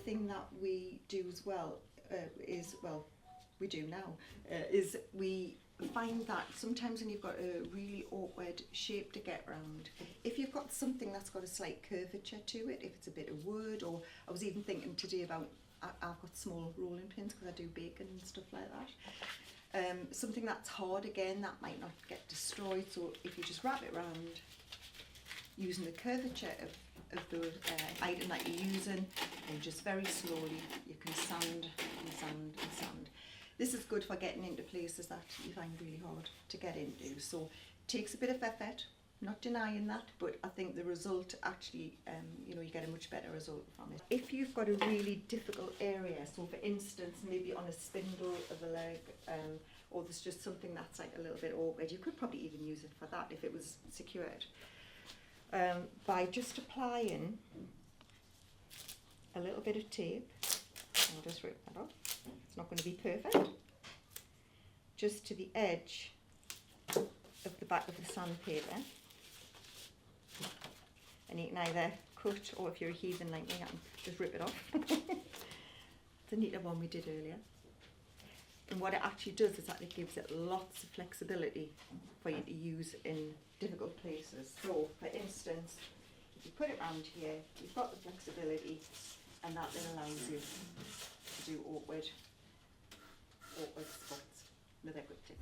thing that we do as well is, well, we do now, is we find that sometimes when you've got a really awkward shape to get round, if you've got something that's got a slight curvature to it, if it's a bit of wood, or I was even thinking today about, I've got small rolling pins because I do bacon and stuff like that. Something that's hard again, that might not get destroyed, so if you just wrap it round using the curvature of the item that you're using, and just very slowly you can sand and sand and sand. This is good for getting into places that you find really hard to get into, so it takes a bit of effort, not denying that, but I think the result actually, you know, you get a much better result from it. If you've got a really difficult area, so for instance maybe on a spindle of a leg, or there's just something that's like a little bit awkward, you could probably even use it for that if it was secured. By just applying a little bit of tape, I'll just rip that off, it's not going to be perfect, just to the edge of the back of the sandpaper, and you can either cut, or if you're a heathen like me, I can just rip it off. It's a neater one we did earlier. And what it actually does is that it gives it lots of flexibility for you to use in difficult places. So, for instance, if you put it around here, you've got the flexibility, and that then allows you to do awkward spots. Another good tip.